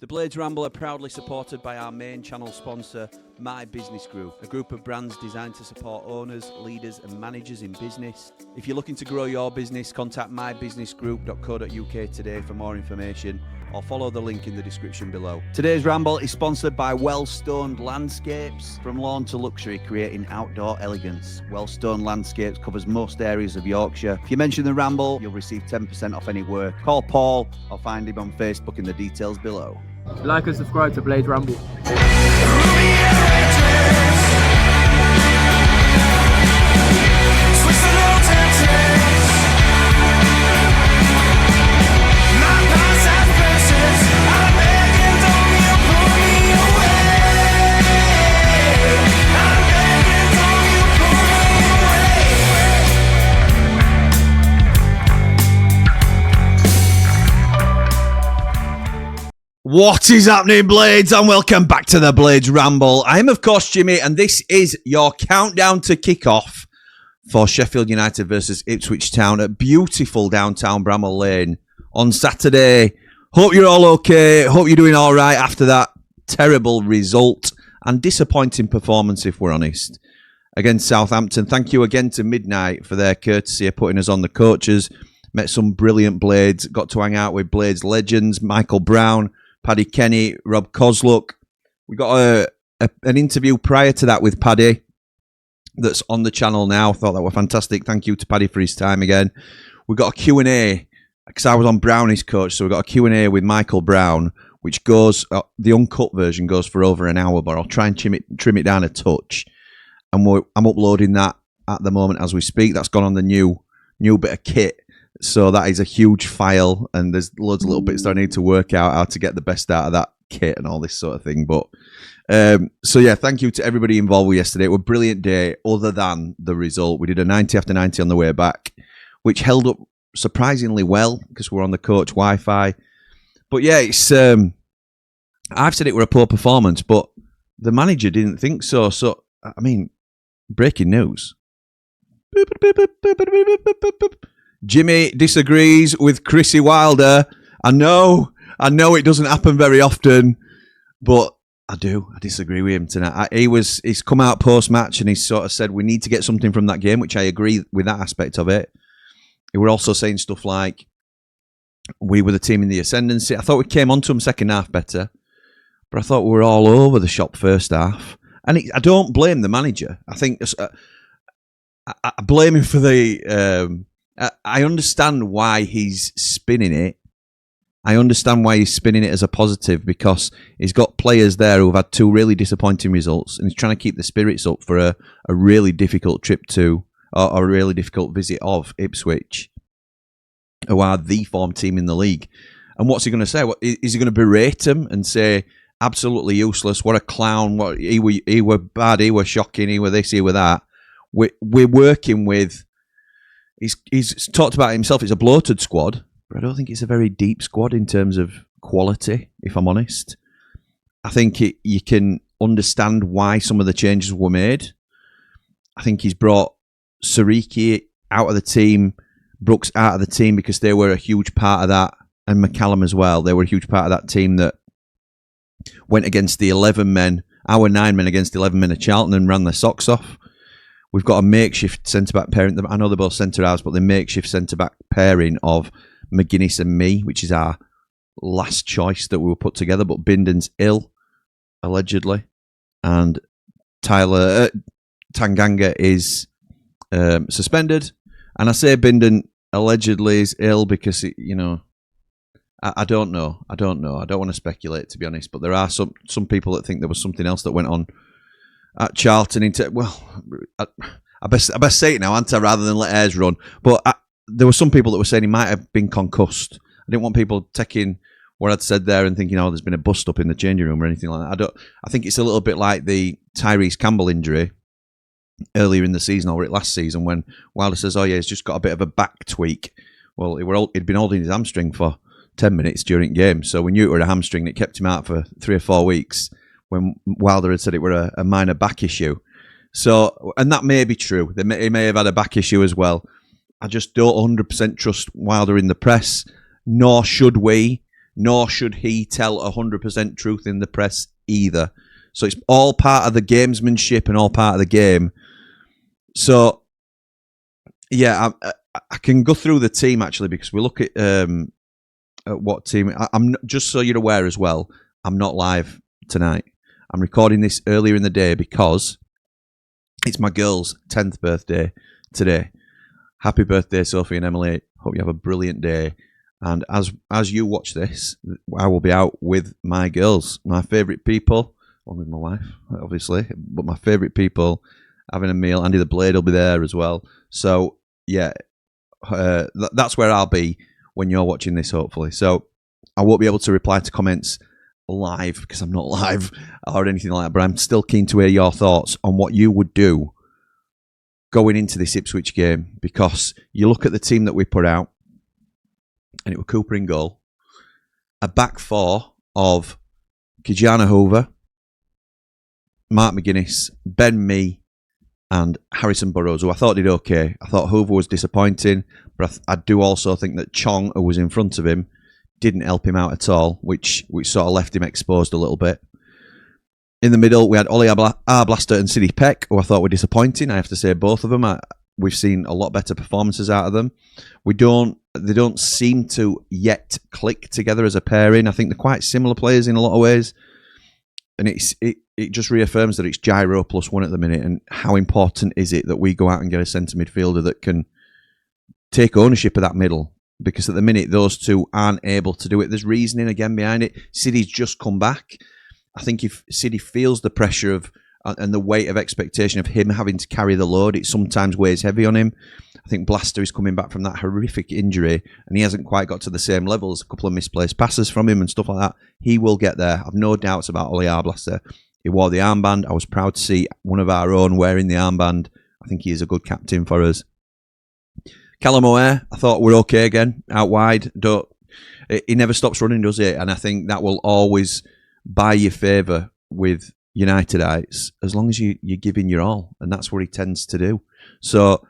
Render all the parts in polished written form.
The Blades Ramble are proudly supported by our main channel sponsor, My Business Group, a group of brands designed to support owners, leaders and managers in business. If you're looking to grow your business, contact mybusinessgroup.co.uk today for more information or follow the link in the description below. Today's Ramble is sponsored by Wellstoned Landscapes. From lawn to luxury, creating outdoor elegance. Wellstoned Landscapes covers most areas of Yorkshire. If you mention the Ramble, you'll receive 10% off any work. Call Paul or find him on Facebook in the details below. Like and subscribe to Blades Ramble. What is happening, Blades? And welcome back to the Blades Ramble. I'm, of course, Jimmy, and this is your countdown to kick-off for Sheffield United versus Ipswich Town at beautiful downtown Bramall Lane on Saturday. Hope you're all okay. Hope you're doing all right after that terrible result and disappointing performance, if we're honest, against Southampton. Thank you again to Midnight for their courtesy of putting us on the coaches. Met some brilliant Blades. Got to hang out with Blades legends, Michael Brown, Paddy Kenny, Rob Kozluck. We got an interview prior to that with Paddy that's on the channel now. Thought that were fantastic. Thank you to Paddy for his time again. We got a Q&A because I was on Brownie's coach, so we got a Q&A with Michael Brown, which goes, the uncut version goes for over an hour, but I'll try and trim it down a touch. And I'm uploading that at the moment as we speak. That's gone on the new bit of kit. So that is a huge file, and there's loads of little bits that I need to work out how to get the best out of that kit and all this sort of thing. But so yeah, thank you to everybody involved with yesterday. It was a brilliant day, other than the result. We did a 90 after 90 on the way back, which held up surprisingly well because we're on the coach Wi-Fi. But yeah, it's I've said it were a poor performance, but the manager didn't think so. So I mean, breaking news. Jimmy disagrees with Chrissy Wilder. I know it doesn't happen very often, but I disagree with him tonight. He's come out post-match and he's sort of said we need to get something from that game, which I agree with that aspect of it. He were also saying stuff like we were the team in the ascendancy. I thought we came onto them second half better, but I thought we were all over the shop first half. And I don't blame the manager. I think I blame him for the... I understand why he's spinning it. I understand why he's spinning it as a positive, because he's got players there who have had two really disappointing results, and he's trying to keep the spirits up for a really difficult trip to, or a really difficult visit of Ipswich, who are the form team in the league. And what's he going to say? Is he going to berate him and say, absolutely useless, what a clown, what he were bad, he were shocking, he were this, he were that? We're working with... He's talked about himself, it's a bloated squad, but I don't think it's a very deep squad in terms of quality, if I'm honest. I think you can understand why some of the changes were made. I think he's brought Sariki out of the team, Brooks out of the team, because they were a huge part of that, and McCallum as well. They were a huge part of that team that went against the 11 men, our 9 men against 11 men of Charlton and ran their socks off. We've got a makeshift centre-back pairing. I know they're both centre-halves, but the makeshift centre-back pairing of McGuinness and me, which is our last choice that we were put together. But Binden's ill, allegedly. And Tyler Tanganga is suspended. And I say Binden allegedly is ill because, I don't know. I don't want to speculate, to be honest. But there are some people that think there was something else that went on at Charlton. I best say it now, Anta, rather than let airs run. But there were some people that were saying he might have been concussed. I didn't want people taking what I'd said there and thinking, there's been a bust up in the changing room or anything like that. I think it's a little bit like the Tyrese Campbell injury earlier in the season, or last season, when Wilder says, he's just got a bit of a back tweak. Well, he'd been holding his hamstring for 10 minutes during games, so we knew it were a hamstring, and it kept him out for 3 or 4 weeks, when Wilder had said it were a minor back issue. So, and that may be true. He may have had a back issue as well. I just don't 100% trust Wilder in the press, nor should we. nor should he tell 100% truth in the press either. So it's all part of the gamesmanship and all part of the game. So, yeah, I can go through the team, actually, because we look at what team. I'm just so you're aware as well, I'm not live tonight. I'm recording this earlier in the day because it's my girl's 10th birthday today. Happy birthday, Sophie and Emily. Hope you have a brilliant day. And as you watch this, I will be out with my girls, my favourite people, along with my wife, obviously, but my favourite people, having a meal. Andy the Blade will be there as well. So, yeah, that's where I'll be when you're watching this, hopefully. So I won't be able to reply to comments live because I'm not live or anything like that, but I'm still keen to hear your thoughts on what you would do going into this Ipswich game, because you look at the team that we put out, and it was Cooper in goal, a back four of Kijana Hoover, Mark McGuinness, Ben Mee, and Harrison Burrows, who I thought did okay. I thought Hoover was disappointing, but I do also think that Chong, who was in front of him, didn't help him out at all, which sort of left him exposed a little bit. In the middle, we had Ollie Arblaster and Sidney Peck, who I thought were disappointing. I have to say, both of them. We've seen a lot better performances out of them. They don't seem to yet click together as a pairing. I think they're quite similar players in a lot of ways, and it just reaffirms that it's Gyro plus one at the minute. And how important is it that we go out and get a centre midfielder that can take ownership of that middle? Because at the minute, those two aren't able to do it. There's reasoning again behind it. City's just come back. I think if City feels the pressure of and the weight of expectation of him having to carry the load, it sometimes weighs heavy on him. I think Blaster is coming back from that horrific injury, and he hasn't quite got to the same levels. A couple of misplaced passes from him and stuff like that. He will get there. I've no doubts about Ollie Arblaster. He wore the armband. I was proud to see one of our own wearing the armband. I think he is a good captain for us. Callum O'Hare, I thought we're okay again, out wide. He never stops running, does he? And I think that will always buy you favour with Unitedites, as long as you're giving your all, and that's what he tends to do. So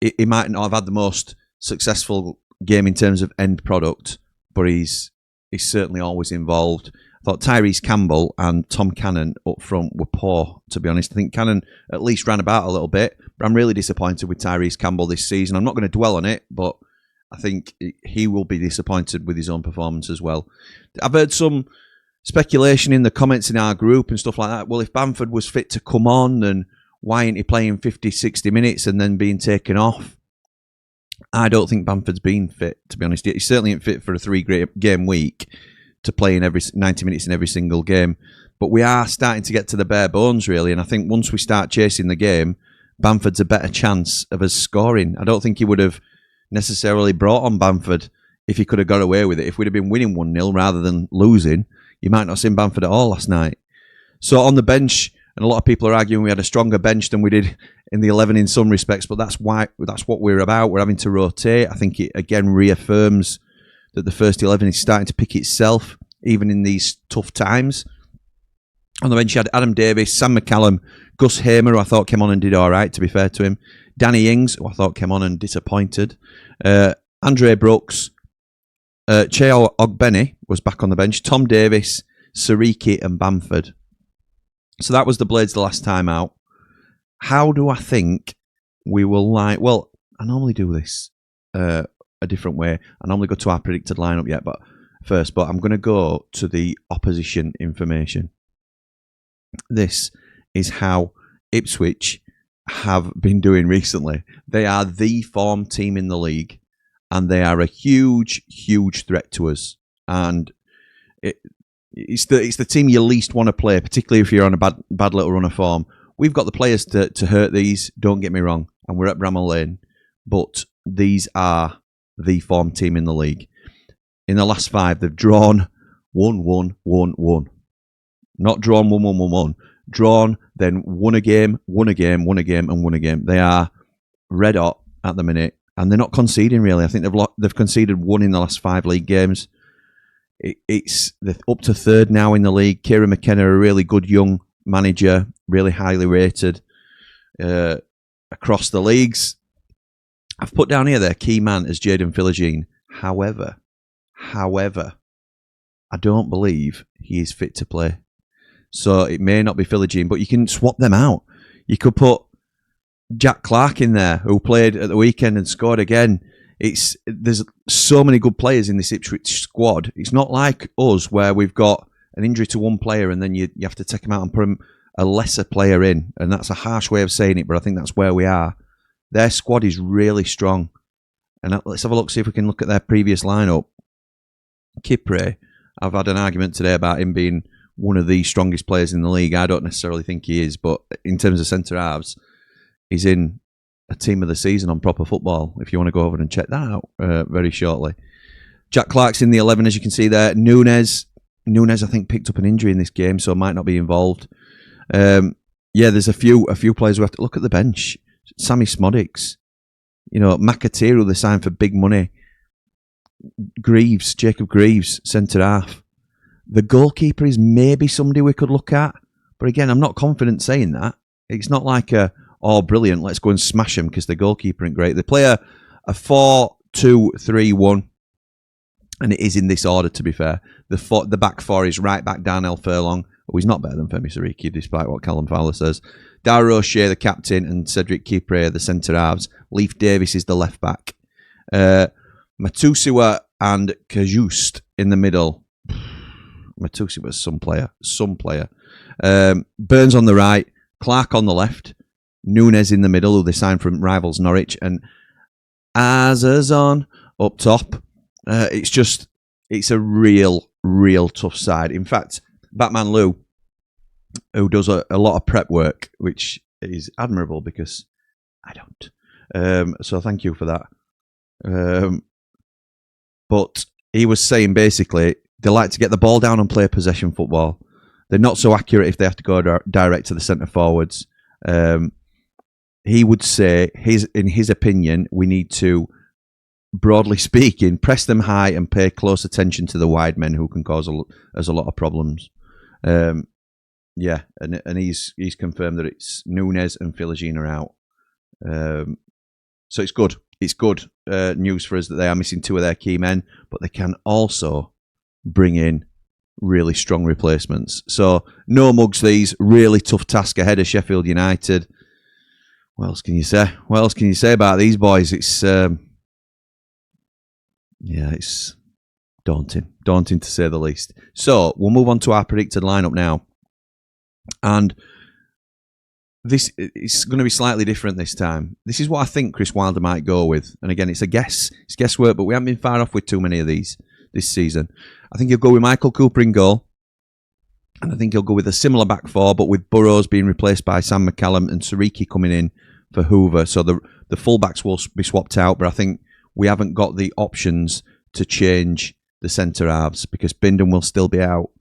he might not have had the most successful game in terms of end product, but he's certainly always involved. I thought Tyrese Campbell and Tom Cannon up front were poor, to be honest. I think Cannon at least ran about a little bit, but I'm really disappointed with Tyrese Campbell this season. I'm not going to dwell on it, but I think he will be disappointed with his own performance as well. I've heard some speculation in the comments in our group and stuff like that. Well, if Bamford was fit to come on, then why ain't he playing 50, 60 minutes and then being taken off? I don't think Bamford's been fit, to be honest. He certainly ain't fit for a 3-game week to play in every 90 minutes in every single game. But we are starting to get to the bare bones, really. And I think once we start chasing the game, Bamford's a better chance of us scoring. I don't think he would have necessarily brought on Bamford if he could have got away with it. If we'd have been winning 1-0 rather than losing, you might not have seen Bamford at all last night. So on the bench, and a lot of people are arguing we had a stronger bench than we did in the 11 in some respects, but that's what we're about. We're having to rotate. I think it again reaffirms that the first 11 is starting to pick itself, even in these tough times. On the bench, you had Adam Davis, Sam McCallum, Gus Hamer, who I thought came on and did all right, to be fair to him. Danny Ings, who I thought came on and disappointed. Andre Brooks, Cheo Ogbeni was back on the bench. Tom Davis, Sariki and Bamford. So that was the Blades the last time out. How do I think we will like... Well, I normally do this a different way. I normally go to our predicted lineup but I'm going to go to the opposition information. This is how Ipswich have been doing recently. They are the form team in the league, and they are a huge, huge threat to us. And it's the team you least want to play, particularly if you're on a bad little run of form. We've got the players to hurt these, don't get me wrong, and we're at Bramall Lane, but these are the form team in the league. In the last 5, they've drawn 1-1-1-1. Not drawn 1-1-1-1. Drawn, then won a game, won a game, won a game, and won a game. They are red hot at the minute, and they're not conceding really. I think they've conceded 1 in the last 5 league games. They're up to 3rd now in the league. Kieran McKenna, a really good young manager, really highly rated across the leagues. I've put down here their key man as Jayden Philogene. However, I don't believe he is fit to play. So it may not be Philogene, but you can swap them out. You could put Jack Clark in there, who played at the weekend and scored again. There's so many good players in this Ipswich squad. It's not like us where we've got an injury to one player and then you have to take him out and put a lesser player in. And that's a harsh way of saying it, but I think that's where we are. Their squad is really strong. And let's have a look, see if we can look at their previous lineup. Kipre, I've had an argument today about him being one of the strongest players in the league. I don't necessarily think he is, but in terms of centre-halves, he's in a team of the season on Proper Football, if you want to go over and check that out very shortly. Jack Clark's in the 11, as you can see there. Nunes, I think, picked up an injury in this game, so might not be involved. There's a few players who have to look at the bench. Sammy Smodics, McAteer, they signed for big money. Jacob Greaves, centre-half. The goalkeeper is maybe somebody we could look at. But again, I'm not confident saying that. It's not like brilliant, let's go and smash them because the goalkeeper ain't great. They play a 4-2-3-1. And it is in this order, to be fair. The back four is right back Darnell Furlong. Oh, he's not better than Femi Siriki, despite what Callum Fowler says. Dara O'Shea, the captain, and Cedric Kipre, the centre-halves. Leif Davis is the left back. Matusiwa and Kajust in the middle. Matusiwa's some player. Burns on the right, Clark on the left, Nunes in the middle, who they signed from rivals Norwich, and Azazon up top. It's a real tough side. In fact, Batman Lou, who does a lot of prep work, which is admirable because I don't. So thank you for that. But he was saying basically they like to get the ball down and play possession football. They're not so accurate if they have to go direct to the centre forwards. He would say, in his opinion, we need to, broadly speaking, press them high and pay close attention to the wide men who can cause us a lot of problems. And he's confirmed that it's Nunes and Philogene are out. So it's good. It's good news for us that they are missing two of their key men, but they can also bring in really strong replacements. So no mugs these. Really tough task ahead of Sheffield United. What else can you say? What else can you say about these boys? It's it's daunting to say the least. So we'll move on to our predicted lineup now, and this is going to be slightly different this time. This is what I think Chris Wilder might go with, and again, it's a guess. It's guesswork, but we haven't been far off with too many of these this season. I think he'll go with Michael Cooper in goal, and I think he'll go with a similar back four, but with Burrows being replaced by Sam McCallum and Siriki coming in for Hoover. So the fullbacks will be swapped out, but I think we haven't got the options to change the centre halves because Bindon will still be out,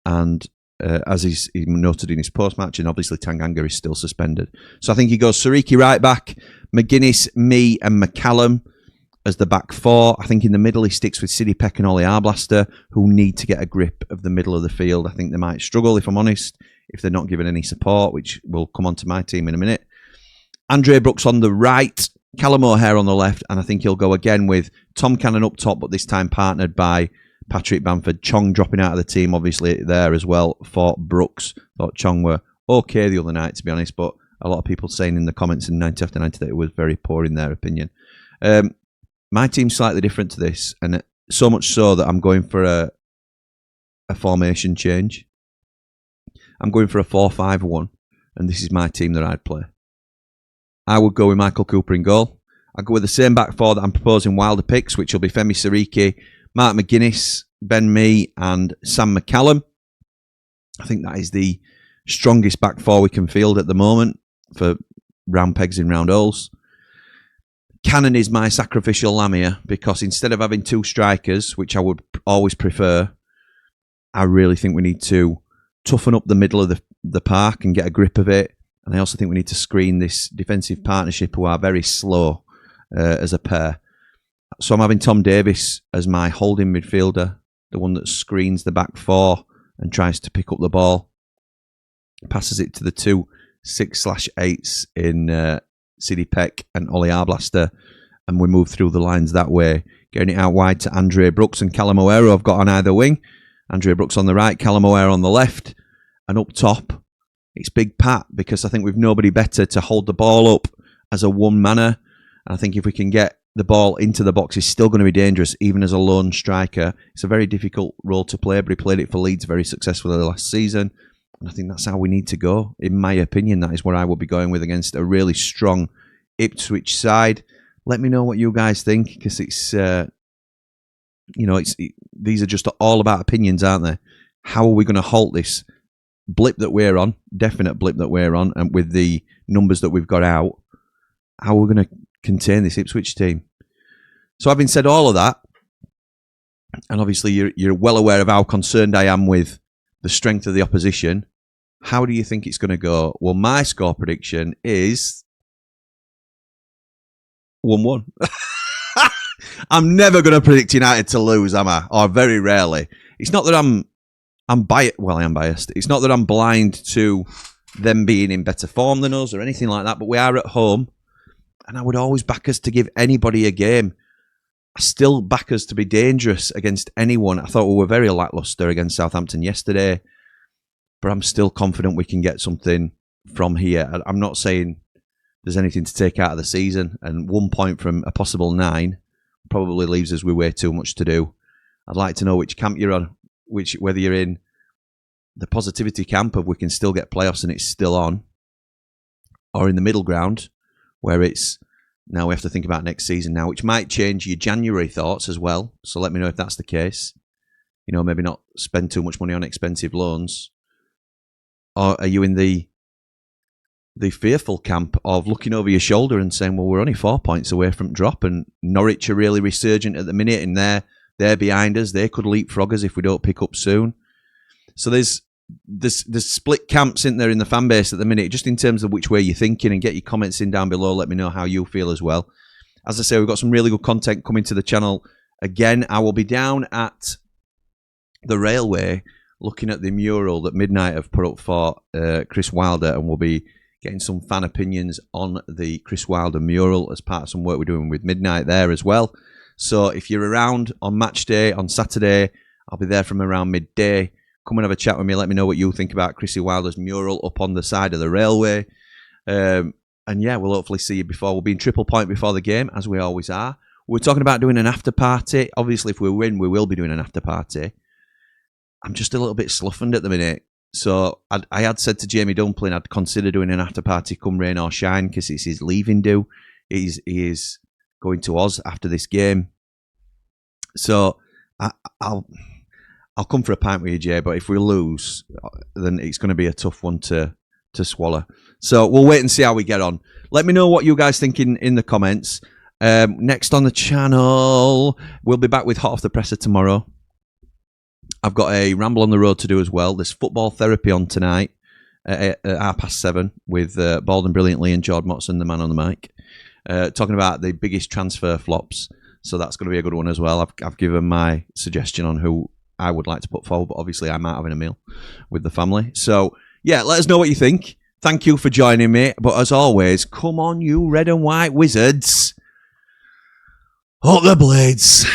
and as he noted in his post-match, and obviously Tanganga is still suspended. So I think he goes Siriki right back, McGuinness, me and McCallum as the back four. I think in the middle he sticks with Sidney Peck and Ollie Arblaster, who need to get a grip of the middle of the field. I think they might struggle, if I'm honest, if they're not given any support, which will come on to my team in a minute. Andre Brooks on the right, Callum O'Hare on the left, and I think he'll go again with Tom Cannon up top, but this time partnered by Patrick Bamford. Chong dropping out of the team, obviously, there as well for Brooks. Thought Chong were okay the other night, to be honest, but a lot of people saying in the comments in 90 after 90 that it was very poor in their opinion. My team's slightly different to this, and so much so that I'm going for a formation change. I'm going for a 4-5-1, and this is my team that I'd play. I would go with Michael Cooper in goal. I'd go with the same back four that I'm proposing Wilder picks, which will be Femi Siriki, Mark McGuinness, Ben Mee, and Sam McCallum. I think that is the strongest back four we can field at the moment for round pegs in round holes. Cannon is my sacrificial lamb here because instead of having two strikers, which I would always prefer, I really think we need to toughen up the middle of the park and get a grip of it. And I also think we need to screen this defensive partnership who are very slow as a pair. So I'm having Tom Davis as my holding midfielder, the one that screens the back four and tries to pick up the ball. Passes it to the two 6/8s in Sidney Peck and Ollie Arblaster, and we move through the lines that way, getting it out wide to Andre Brooks and Callum O'Hare, I've got on either wing. Andrea Brooks on the right, Callum O'Hare on the left, and up top, it's Big Pat, because I think we've nobody better to hold the ball up as a one-manner. And I think if we can get the ball into the box, he's still going to be dangerous, even as a lone striker. It's a very difficult role to play, but he played it for Leeds very successfully last season. And I think that's how we need to go. In my opinion, that is where I will be going with against a really strong Ipswich side. Let me know what you guys think, because it's, these are just all about opinions, aren't they? How are we going to halt this blip that we're on, definite blip that we're on, and with the numbers that we've got out, how are we going to contain this Ipswich team? So having said all of that, and obviously you're well aware of how concerned I am with the strength of the opposition, how do you think it's going to go? Well, my score prediction is 1-1. I'm never going to predict United to lose, am I? Or very rarely. It's not that I'm biased. Well, I am biased. It's not that I'm blind to them being in better form than us or anything like that, but we are at home, and I would always back us to give anybody a game. I still back us to be dangerous against anyone. I thought we were very lacklustre against Southampton yesterday, but I'm still confident we can get something from here. I'm not saying there's anything to take out of the season, and 1 point from a possible 9 probably leaves us with way too much to do. I'd like to know which camp you're on, whether you're in the positivity camp of we can still get playoffs and it's still on, or in the middle ground where it's now we have to think about next season now, which might change your January thoughts as well. So let me know if that's the case. Maybe not spend too much money on expensive loans. Or are you in the fearful camp of looking over your shoulder and saying, well, we're only 4 points away from drop, and Norwich are really resurgent at the minute, and they're behind us. They could leapfrog us if we don't pick up soon. So there's split camps in there in the fan base at the minute, just in terms of which way you're thinking, and get your comments in down below. Let me know how you feel as well. As I say, we've got some really good content coming to the channel. Again, I will be down at the railway looking at the mural that Midnight have put up for Chris Wilder, and we'll be getting some fan opinions on the Chris Wilder mural as part of some work we're doing with Midnight there as well. So if you're around on match day on Saturday, I'll be there from around midday. Come and have a chat with me. Let me know what you think about Chrissy Wilder's mural up on the side of the railway. And yeah, we'll hopefully see you before. We'll be in Triple Point before the game, as we always are. We're talking about doing an after party. Obviously, if we win, we will be doing an after party. I'm just a little bit sloughened at the minute. So I had said to Jamie Dumpling I'd consider doing an after party come rain or shine, because it's his leaving due. He is going to Oz after this game. So I'll come for a pint with you, Jay, but if we lose, then it's going to be a tough one to swallow. So we'll wait and see how we get on. Let me know what you guys think in the comments. Next on the channel, we'll be back with Hot Off the Presser tomorrow. I've got a ramble on the road to do as well. There's football therapy on tonight at 7:30 with Bald and Brilliantly and Jord Motson, the man on the mic, talking about the biggest transfer flops. So that's going to be a good one as well. I've given my suggestion on who I would like to put forward, but obviously I'm out having a meal with the family. So yeah, let us know what you think. Thank you for joining me. But as always, come on, you red and white wizards. Up the blades.